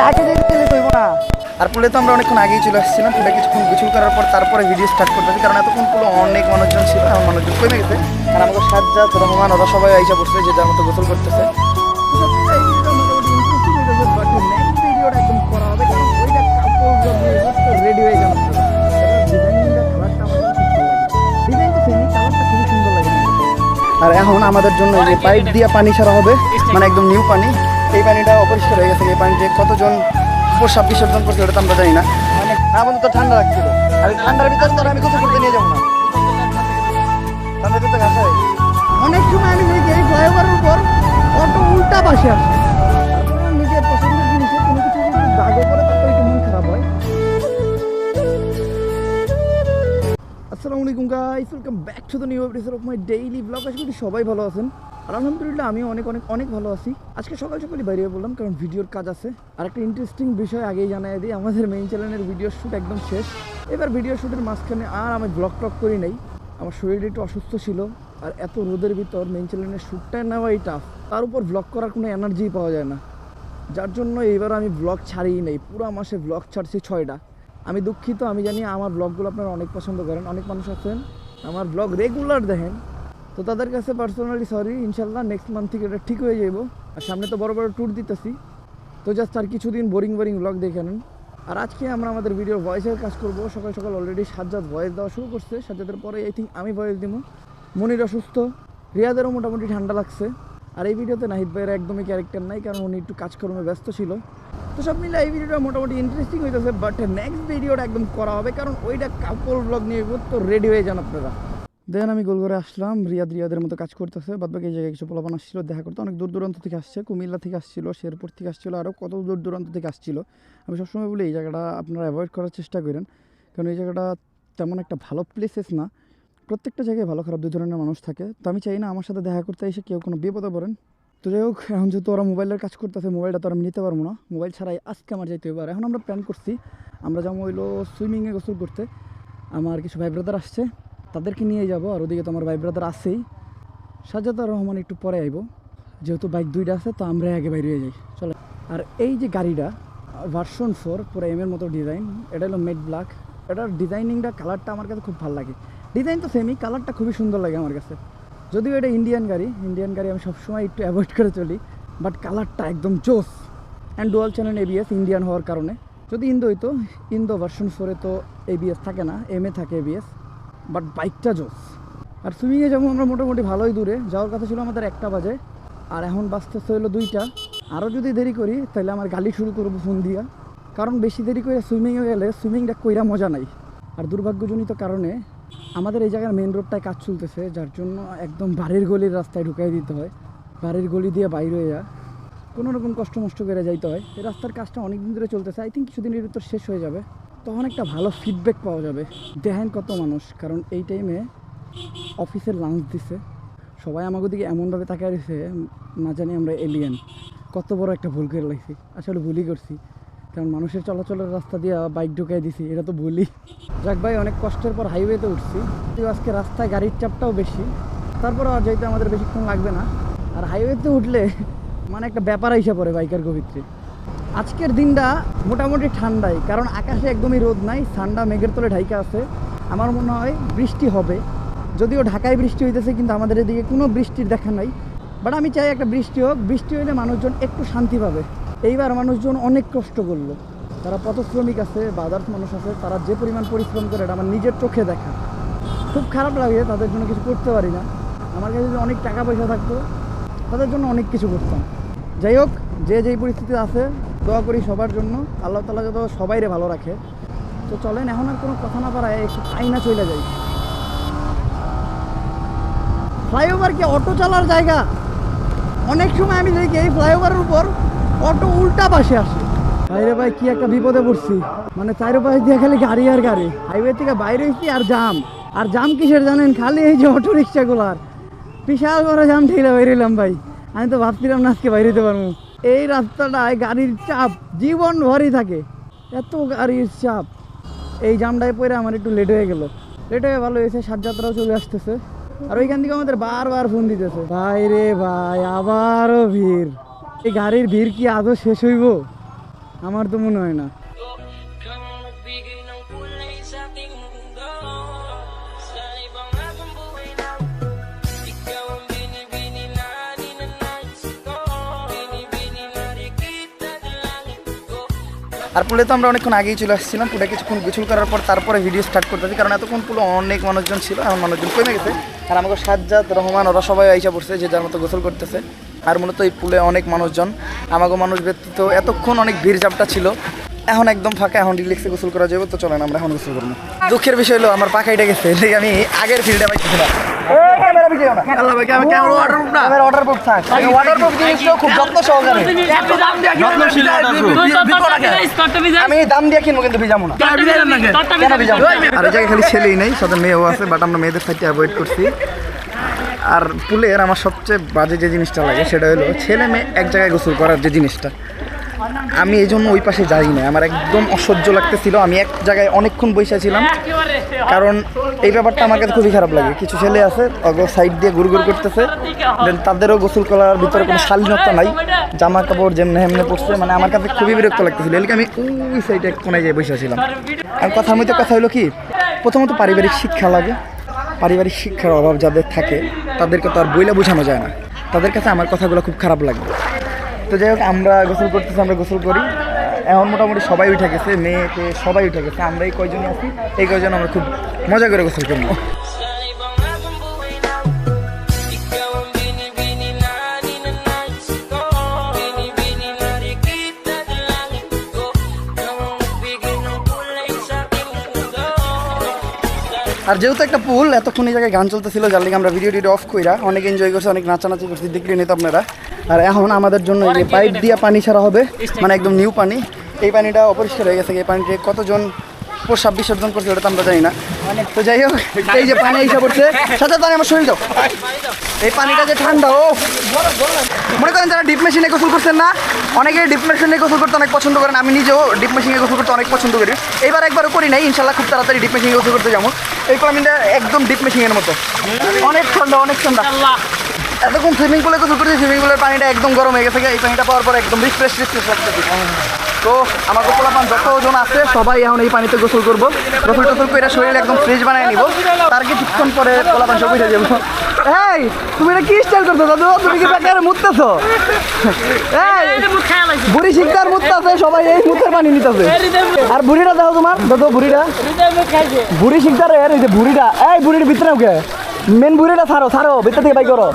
আগে দেখতে কইব না। আর পুলে তো আমরা অনেকক্ষণ আগেই চলে আসছিলাম, পুলে কিছুক্ষণ গোসল করার পর তারপরে ভিডিও স্টার্ট করতেছি, কারণ এতক্ষণ পুরো অনেক মানুষজন ছিল, আমার মানুষজন কমে গেছে। আর আমাকে সাজ্জাদ রহমান ওরা সবাই আইসা পড়ছে, যে যার মতো গোসল করতেছে। রেডি হয়ে যাবে আর এখন আমাদের জন্য যে পাইপ দিয়ে পানি ছাড়া হবে, মানে একদম নিউ পানি। এই পানিটা অপরিষ্কার হয়ে গেছে। এই পানিতে কতজন প্রসাব বিসর্জন করছে ওটা তো আমরা জানি না। আমাদের তো ঠান্ডা লাগছিল, আর এই ঠান্ডার ভিতরে তো আমি গোসল করতে নিয়ে যাবো না, ঠান্ডাতে তো ঘাসায়। অনেক সময় আমি দেখি এই ফ্লাইওভারের উপর অটো উল্টা পাশে আসে, নিজের পছন্দের জিনিসে কোনো কিছু যদি দাগও করে তারপরে একটু মন খারাপ হয়। আসসালামু আলাইকুম guys, welcome back to the new episode of my daily blog. আশা করি সবাই ভালো আছেন, আর আলহামদুলিল্লাহ আমি অনেক ভালো আছি। আজকে সকালে বাইরে বললাম কারণ ভিডিওর কাজ আছে। আর একটা ইন্টারেস্টিং বিষয় আগেই জানাই দিই, আমাদের মেইন চ্যানেলের ভিডিও শ্যুট একদম শেষ। এবার ভিডিও শ্যুটের মাঝখানে আর আমি ব্লগ করি নাই, আমার শরীরটা একটু অসুস্থ ছিল। আর এত রোদের ভিতর মেইন চ্যানেলের শ্যুটটা নেওয়াই টাফ, তার উপর ব্লগ করার কোনো এনার্জি পাওয়া যায় না, যার জন্য এবার আমি ব্লগ ছাড়িই নাই। পুরো মাসে ব্লগ ছাড়ছি 6টা। আমি দুঃখিত, আমি জানি আমার ব্লগগুলো আপনারা অনেক পছন্দ করেন, অনেক মানুষ আছেন আমার ব্লগ রেগুলার দেখেন, তো তাদের কাছে পার্সোনালি সরি। ইনশাল্লাহ নেক্সট মান্থ থেকে এটা ঠিক হয়ে যাবো। আর সামনে তো বড় ট্যুর দিতেছি, তো জাস্ট আর কিছুদিন বোরিং ব্লগ দেখে নেন। আর আজকে আমরা আমাদের ভিডিও ভয়েসের কাজ করব। সকাল অলরেডি সাজ্জাদ ভয়েস দেওয়া শুরু করছে, সাজ্জাদের পরে আই থিঙ্ক আমি ভয়েস দিব। মনির অসুস্থ, রিয়াদেরও মোটামুটি ঠান্ডা লাগছে। আর এই ভিডিওতে নাহিদ ভাইয়ের একদমই ক্যারেক্টার নাই, কারণ উনি একটু কাজকর্মে ব্যস্ত ছিল। তো সব মিলে এই ভিডিওটা মোটামুটি ইন্টারেস্টিং হইতেছে, বাট নেক্সট ভিডিওটা একদম করা হবে, কারণ ওইটা কাপড় ব্লগ নিয়ে তো রেডি হয়ে যান আপনারা। দেন আমি গোল করে আসলাম, রিয়াদের মতো কাজ করতেছে। বাদবাকি এই জায়গায় কিছু পোলাপান আসছিল দেখা করতে, অনেক দূর দূরান্ত থেকে আসছে, কুমিল্লা থেকে আসছিল, শেরপুর থেকে আসছিল, আরও কত দূর দূরান্ত থেকে আসছিল। আমি সবসময় বলি এই জায়গাটা আপনারা অ্যাভয়েড করার চেষ্টা করেন, কারণ এই জায়গাটা তেমন একটা ভালো প্লেসেস না। প্রত্যেকটা জায়গায় ভালো খারাপ দুই ধরনের মানুষ থাকে, তো আমি চাই না আমার সাথে দেখা করতে এসে কেউ কোনো বিপদে পড়েন। তো যাই হোক, এখন যেহেতু ওরা মোবাইলের কাজ করতেছে, মোবাইলটা তো আমি নিতে পারবো না, মোবাইল ছাড়াই আজকে আমার যাইতে হবে। আর এখন আমরা প্ল্যান করছি আমরা যাবো হইলো সুইমিংয়ে গোসল করতে। আমার কিছু ভাই ব্রাদার আসছে, তাদেরকে নিয়ে যাব। আর ওদিকে তো আমার ভাই ব্রাদার আছেই, সাজ্জাদ রহমান একটু পরে আইব, যেহেতু বাইক দুইটা আছে তো আমরা আগে বাইরে হয়ে যাই চলে। আর এই যে গাড়িটা ভার্সন 4 পুরো এমের মতো ডিজাইন, এটা হলো মেড ব্ল্যাক। এটার ডিজাইনিংটা কালারটা আমার কাছে খুব ভালো লাগে। ডিজাইন তো সেমই, কালারটা খুবই সুন্দর লাগে আমার কাছে। যদিও এটা ইন্ডিয়ান গাড়ি আমি সবসময় একটু অ্যাভয়েড করে চলি, বাট কালারটা একদম জোস। And dual channel ABS Indian হওয়ার কারণে। যদি ইন্দো হইতো, ইন্দো ভার্সন 4-এ তো এবিএস থাকে না, এমএ থাকে এবিএস, বাট বাইকটা জোস। আর সুইমিংয়ে যেমন আমরা মোটামুটি ভালোই দূরে যাওয়ার কথা ছিল আমাদের 1টা বাজে, আর এখন বাজতেছে হলো 2টা। আরও যদি দেরি করি তাহলে আমার গালি শুরু করবো ফোন দিয়া, কারণ বেশি দেরি করে সুইমিংয়ে গেলে সুইমিংটা কইরা মজা নাই। আর দুর্ভাগ্যজনিত কারণে আমাদের এই জায়গার মেন রোডটায় কাজ চলতেছে, যার জন্য একদম বাড়ির গলির রাস্তায় ঢুকাই দিতে হয়, বাড়ির গলি দিয়ে বাইরে হয়ে কোনো রকম কষ্ট মষ্ট করে যাইতে হয়। এই রাস্তার কাজটা অনেক দিন ধরে চলতেছে, আই থিঙ্ক কিছুদিনের ভিতর শেষ হয়ে যাবে, তখন একটা ভালো ফিডব্যাক পাওয়া যাবে। দেখেন কত মানুষ, কারণ এই টাইমে অফিসের লাঞ্চ দিছে, সবাই আমাকে দিকে এমনভাবে তাকায় রয়েছে না জানি আমরা এলিয়েন। কত বড় একটা ভুল করে লাগছি, আসলে ভুলই করছি, কারণ মানুষের চলাচলের রাস্তা দিয়ে বাইক ঢুকাই দিছি, এটা তো ভুলই। যাক ভাই, অনেক কষ্টের পর হাইওয়েতে উঠছি, আজকে রাস্তায় গাড়ির চাপটাও বেশি, তারপরে আর যাইতে আমাদের বেশিক্ষণ লাগবে না। আর হাইওয়েতে উঠলে মানে একটা ব্যাপার আইসা পড়ে বাইকের গভীরে। আজকের দিনটা মোটামুটি ঠান্ডাই, কারণ আকাশে একদমই রোদ নাই, ঠান্ডা মেঘের তলে ঢাইকা আছে। আমার মনে হয় বৃষ্টি হবে, যদিও ঢাকায় বৃষ্টি হইতেছে, কিন্তু আমাদের এদিকে কোনো বৃষ্টির দেখা নাই। বাট আমি চাই একটা বৃষ্টি হোক, বৃষ্টি হইলে মানুষজন একটু শান্তি পাবে। এইবার মানুষজন অনেক কষ্ট করলো, তারা পথ শ্রমিক আছে বা আদার্স মানুষ আছে, তারা যে পরিমাণ পরিশ্রম করে এটা আমার নিজের চোখে দেখা। খুব খারাপ লাগে, তাদের জন্য কিছু করতে পারি না। আমার কাছে যদি অনেক টাকা পয়সা থাকতো তাদের জন্য অনেক কিছু করতাম। যাই হোক, যে যেই পরিস্থিতি আছে দোয়া করি সবার জন্য, আল্লাহ তাআলা যত সবাইরে ভালো রাখে। তো চলেন এখন আর কোনো কথা না পারায় একটু আইনা চলে যাই। ফ্লাইওভার কি অটো চালার জায়গা? অনেক সময় আমি দেখি এই ফ্লাইওভারের উপর অটো উল্টা পাশে আসে। বাইরে ভাই কি একটা বিপদে পড়ছি, মানে চারপাশ দিয়ে খালি গাড়ি আর গাড়ি। হাইওয়ে থেকে বাইরে হয়েছি আর জাম। আর জাম কিসের জানেন? খালি এই যে অটো রিক্সাগুলার বিশাল বড় জাম ঠেলে বাইরেলাম ভাই। আমি তো ভাবছিলাম না আজকে বাইরে যেতে পারবো। এই রাস্তাটায় গাড়ির চাপ জীবন ভরই থাকে, এত গাড়ির চাপ। এই জামটায় পরে আমার একটু লেট হয়ে গেল, লেট হয়ে ভালো হয়েছে, সাতযাত্রাও চলে আসতেছে। আর ওইখান থেকে আমাদের বারবার ফোন দিতেছে, ভাই রে ভাই আবারও ভিড়। এই গাড়ির ভিড় কি আদৌ শেষ হইব? আমার তো মনে হয় না। আর পুলে তো আমরা অনেকক্ষণ আগেই চলে আসছিলাম, পুলে কিছুক্ষণ গোসল করার পর তারপরে ভিডিও স্টার্ট করতেছি, কারণ এতক্ষণ পুলে অনেক মানুষজন ছিল, এখন মানুষজন কমে গেছে। আর আমাকে সাজ্জাদ, রহমান ওরা সবাই আইসা পড়ছে, যে যার মতো গোসল করতেছে। আর মূলত এই পুলে অনেক মানুষজন, আমাকে মানুষ ব্যতীত এতক্ষণ অনেক ভিড় চাপটা ছিল, এখন একদম ফাঁকা, এখন রিল্যাক্সে গোসল করা যাবে। তো চলেন আমরা এখন গোসল করবো। দুঃখের বিষয় হলো আমার পাখাইটা গেছে, আমি আগের ফিল্ডে পাইতেছি না। আমি দাম দিয়ে কিনবো, কিন্তু ভিজাবো না। আর এই জায়গায় খালি ছেলেই নেই, সাথে মেয়েও আছে, বাট আমরা মেয়েদের সাইডে অ্যাভয়েড করছি। আর পুলের আমার সবচেয়ে বাজে যে জিনিসটা লাগে সেটা হলো ছেলে মেয়ে এক জায়গায় গোসল করার যে জিনিসটা, আমি এই জন্য ওই পাশে যাই না। আমার একদম অসহ্য লাগতেছিল, আমি এক জায়গায় অনেকক্ষণ বসেছিলাম, কারণ এই ব্যাপারটা আমার কাছে খুবই খারাপ লাগে। কিছু ছেলে আছে সাইড দিয়ে ঘুরঘুর করতেছে, দেন তাদেরও গোসল করার ভিতরে কোনো শালীনতা নাই, জামা কাপড় যেমনি হেমনে পড়ছে, মানে আমার কাছে খুবই বিরক্ত লাগতেছিল। এদিকে আমি ওই সাইডে কোনায় যেয়ে বসেছিলাম। আর কথার মধ্যে কথা হলো কি, প্রথমত পারিবারিক শিক্ষা লাগে। পারিবারিক শিক্ষার অভাব যাদের থাকে তাদেরকে তো আর বইলে বোঝানো যায় না, তাদের কাছে আমার কথাগুলো খুব খারাপ লাগে। তো যাই হোক, আমরা গোসল করতেছি, আমরা গোসল করি, এখন মোটামুটি সবাই উঠে গেছে, মেয়েকে সবাই উঠে গেছে, আমরা এই কয়জনই আছি, এই কয়জন আমরা খুব মজা করে গোসল করবো। আর যেহেতু একটা পুল, এতক্ষণ এই জায়গায় গান চলতেছিল, যার লিগে আমরা ভিডিও অফ কইরা অনেক এনজয় করছি, অনেক নাচানাচি করছি, দেখলে নিত আপনারা। আর এখন আমাদের জন্য এই পাইপ দিয়ে পানি ছাড়া হবে, মানে একদম নিউ পানি। এই পানিটা অপরিষ্কার হয়ে গেছে, এই পানিতে কতজন প্রসাব বিসর্জন করছে ওটা তো আমরা জানি না। তো যাই হোক, এই যে পানি হিসাব করছে, সাথে পানি আমার শরীর দাও, এই পানিটা যে ঠান্ডা, ও মনে করেন যারা ডিপ মেশিনে গোসল করছেন না, অনেকে ডিপ মেশিনে গোসল করতে অনেক পছন্দ করেন, আমি নিজেও ডিপ মেশিনে গোসল করতে অনেক পছন্দ করি। এইবার একবারও করি নাই, ইনশাল্লাহ খুব তাড়াতাড়ি ডিপ মেশিনে গোসল করতে যাবো। এই পানিটা একদম ডিপ মেশিনের মতো, অনেক ঠান্ডা, অনেক ঠান্ডা। এতক্ষণ সুইমিং পুলে গোসল করছি, সুইমিং পুলের পানিটা একদম গরম হয়ে গেছে, এই পানিটা পাওয়ার পর একদম রিফ্রেশ লাগতেছে। তো আমার পোলাপান যতজন আছে সবাই এখন এই পানিতে গোসল করবো, গোসল টোসল করে শরীর একদম ফ্রেশ বানিয়ে নিব, তার কিছুক্ষণ পরে পোলাপান সব উঠে যাবো। এই তুমি এটা কি স্টাইল করছো দাদু, তুমি কি বেকার মুততেছো? বুড়ি শিকদার মুততেছে, সবাই এই মুতের পানি নিতেছে। আর বুড়িটা দাও তোমার দাদু, বুড়িটা বুড়ি শিকদার, এই যে বুড়িটা, এই বুড়ির ভিতরে ওকে মেন বুড়িটা ছাড়ো, ছাড়ো ভিতর থেকে বাই করো,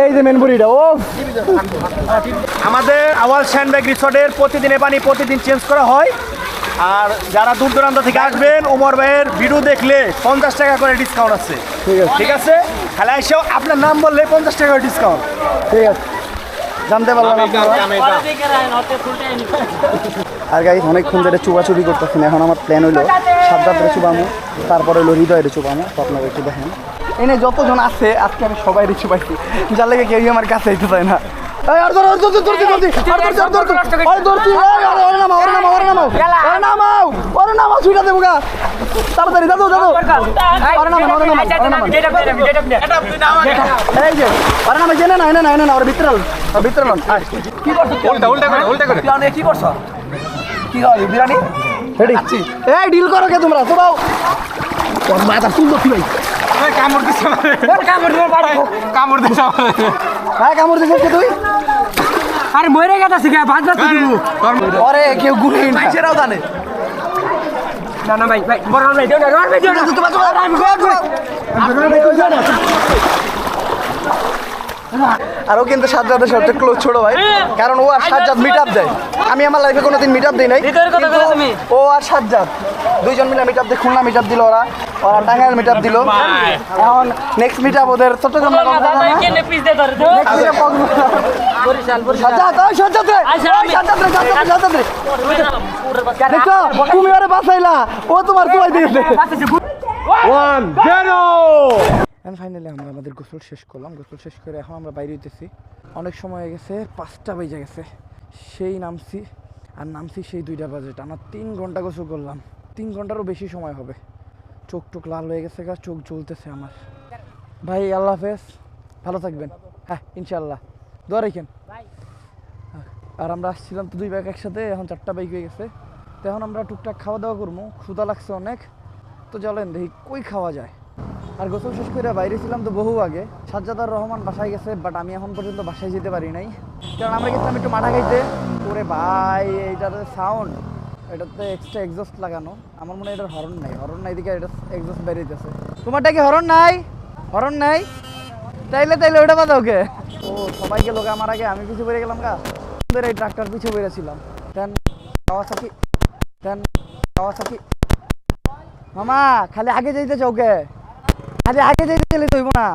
এই যে মেন বুড়িটা। ও আমাদের আওয়াল স্যান্ডব্যাগ রিসর্টের প্রতিদিনের পানি প্রতিদিন চেঞ্জ করা হয়। আর যারা দূর দূরান্ত থেকে আসবেন, ওমর ভাইয়ের ভিডিও দেখলে 50 টাকা করে ডিসকাউন্ট আছে। ঠিক আছে, খালি এসেও আপনার নাম বললে 50 টাকা করে ডিসকাউন্ট। ঠিক আছে, জানতে পারলাম আপনারা। আর গাইস অনেকক্ষণ ধরে চুবাচুবি করতেছি না, এখন আমার প্ল্যান হইলো সাজ্জাদরে চুবামু, তারপরে হইলো হৃদয়ের চুবামু। তো আপনারা একটু দেখেন, এনে যতজন আছে আজকে আমি সবাই চুবাইছি, যার লেগে কেউই আমার কাছে আইতে চায় না। তাড়াতাড়ি দাদু দাদু জেনে না এনে না এনে না ওর ভিতরে ভিতরে কি করছো? কি করছো? কি খাওয়াবি বিরিয়ানি? এই ডিল করো কে তোমরা? তো বাউ মাথা তুললো কি ভাই? কামড় দিছ, কামড় দিছ, হ্যাঁ কামড় দিছিস কে তুই? আরে মরে গেছে কে ভাত ভাত দিব। আরে কেউ গুলি না, সেটাও জানে না। না ভাই ভাই বড় ভাই দেও না, বড় ভাই দেও না, আরও কিন্তু সাজ্জাদের সবচেয়ে ক্লোজ ছোট ভাই, কারণ ও আর সাজ্জাদ মিট আপ দেয়। আমি আমার লাইফে কোনোদিন মিট আপ দিই নাই, ও আর সাজ্জাদ দুইজন মিলে মিট আপ দিয়ে খুলনা মিট আপ দিল, ওরা টাঙ্গাইল মিট আপ দিল। এখন নেক্সট মিট আপ ওদের চট্টগ্রাম। তুমি আরে বাঁচাইলা, ও তোমার কুয়াই দিয়েছে। ফাইনালি আমরা আমাদের গোসল শেষ করলাম, গোসল শেষ করে এখন আমরা বাইরে হইতেছি। অনেক সময় হয়ে গেছে, 5টা বেজে গেছে, সেই নামছি আর নামছি সেই 2টা বাজে। টানা 3 ঘন্টা গোসল করলাম, 3 ঘন্টারও বেশি সময় হবে। চোখ টোক লাল হয়ে গেছে, চোখ জ্বলতেছে আমার। ভাই আল্লাহ হাফেজ, ভালো থাকবেন। হ্যাঁ ইনশাল্লাহ, দোয়া রাখেন। আর আমরা আসছিলাম তো 2 বাইক একসাথে, এখন 4টা বাইক হয়ে গেছে। তো এখন আমরা টুকটাক খাওয়া দাওয়া করবো, ক্ষুধা লাগছে অনেক। তো চলেন দেখি কই খাওয়া যায়। আর গোসল শেষ করে বাইরে ছিলাম তো বহু আগে। সাজ্জাদার রহমান বাসায় গেছে, বাট আমি এখন পর্যন্ত বাসায় যেতে পারি নাই, কারণ আমরা গেছিলাম একটু মাঠা খাইতে। ওরে ভাই, এইটাতে সাউন্ড, এটাতে এক্সট্রা এক্সস্ট লাগানো। আমার মনে হয় এটার হরন নাই দিকে এটা এক্সস্ট বেরিয়েছে। তোমারটা কি হরন নাই? হরন নাই? তাইলে ওটা বাদ ওকে। ও সবাইকে লোক আমার আগে, আমি পিছু পড়ে গেলাম গা। এই ট্রাক্টর পিছু পড়েছিলাম। দেন কাওয়াসাকি মামা, খালি আগে যাইতে চৌকে, খালি আগে যাইতে গেলে তৈব না।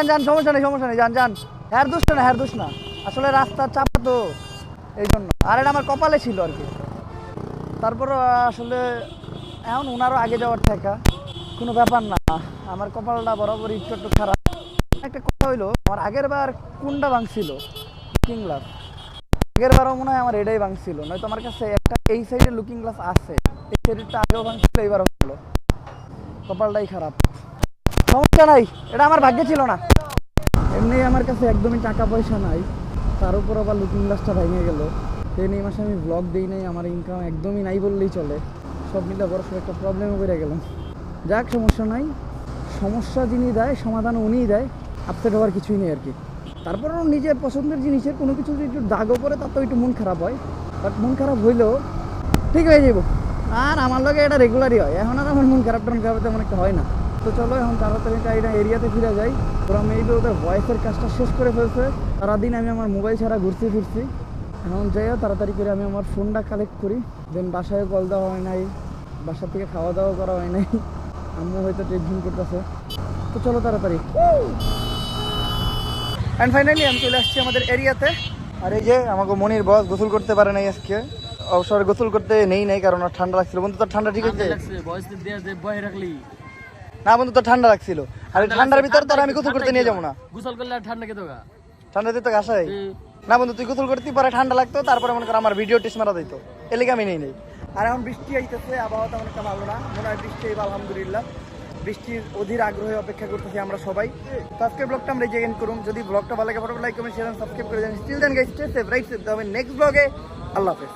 যান, সমস্যা নেই, যান। হ্যার দোষ না, আসলে রাস্তার চাপা তো, এই জন্য। আর এটা আমার কপালে ছিল আর কি। তারপর আসলে এখন ওনারও আগে যাওয়ার ঠেকা, কোনো ব্যাপার না। আমার কপালটা বরাবরই একটু খারাপ। একটা কথা হইলো, আমার আগের বার কোনটা ভাঙছিল, লুকিং গ্লাস। আগের বারও মনে হয় আমার এটাই ভাঙছিল, নয়তো আমার কাছে একটা এই সাইডে লুকিং গ্লাস আছে। এই সাইডেরটা আগেও ভাঙছিল, এইবারও ভাঙলো। কপালটাই খারাপ, সমস্যা নাই, এটা আমার ভাগ্যে ছিল না। এমনি আমার কাছে একদমই টাকা পয়সা নাই, তার উপর আবার লুকিং গ্লাসটা ভেঙে গেল। এই মাসে আমি ব্লগ দিই নাই, আমার ইনকাম একদমই নাই বললেই চলে। সব মিলে বড়সড় একটা প্রবলেমও বেড়ে গেলাম। যাক, সমস্যা নাই, সমস্যা যিনি দেয় সমাধান উনিই দেয়। আপসেট হওয়ার কিছুই নেই আর কি। তারপরেও নিজের পছন্দের জিনিসের কোনো কিছু যদি একটু দাগও পরে, তার তো একটু মন খারাপ হয়। বাট মন খারাপ হইলেও ঠিক হয়ে যাব। আর আমার লগে এটা রেগুলারই হয়, এখন আর আমার মন খারাপ তেমন একটা হয় না। তো চলো এখন তাড়াতাড়ি এটা এরিয়াতে ফিরে যাই। ওরা মেবি ওদের ভয়েসের কাজটা শেষ করে ফেলছে। সারাদিন আমি আমার মোবাইল ছাড়া ঘুরছি ফিরছি। এখন যাইও তাড়াতাড়ি করে আমি আমার ফোনটা কালেক্ট করি। দেন বাসায় কল দেওয়া হয় নাই, বাসা থেকে খাওয়া দাওয়া করা হয় নাই, আম্মু হয়তো টেনশন করতেছে। তো চলো তাড়াতাড়ি। অ্যান্ড ফাইনালি আমি চলে আসছি আমাদের এরিয়াতে। আর এই যে আমাকে মনির বস গোসল করতে পারে নাই আজকে, অবসর গোসল করতে নেই কারণ ওর ঠান্ডা লাগছিল। বন্ধু তোর ঠান্ডা ঠিক আছে? না বন্ধু, তোর ঠান্ডা লাগছিল। আর এই ঠান্ডার ভিতরে তোর আমি গোসল করতে নিয়ে যাবো না। গোসল করলে আর ঠান্ডা কে দোগা? ঠান্ডা দিতে আসাই না বন্ধু, তুই গোসল করতে পরে ঠান্ডা লাগতো, তারপরে মনে কর আমার ভিডিও টেস্ট মারা দিত, এর লিগে আমি নেই। আর এখন বৃষ্টি আইতেছে, আবহাওয়া তেমন একটা ভালো না, মনে হয় বৃষ্টি আইব আলহামদুলিল্লাহ। বৃষ্টির অধীর আগ্রহে অপেক্ষা করতেছি আমরা সবাই। তো আজকের ব্লগটা আমরা এই করুন। যদি ব্লগটা ভালো লাগে photo like comment share subscribe করে দেন। Still then guys, stay safe, right safe. Next ব্লগে আল্লাহ হাফেজ।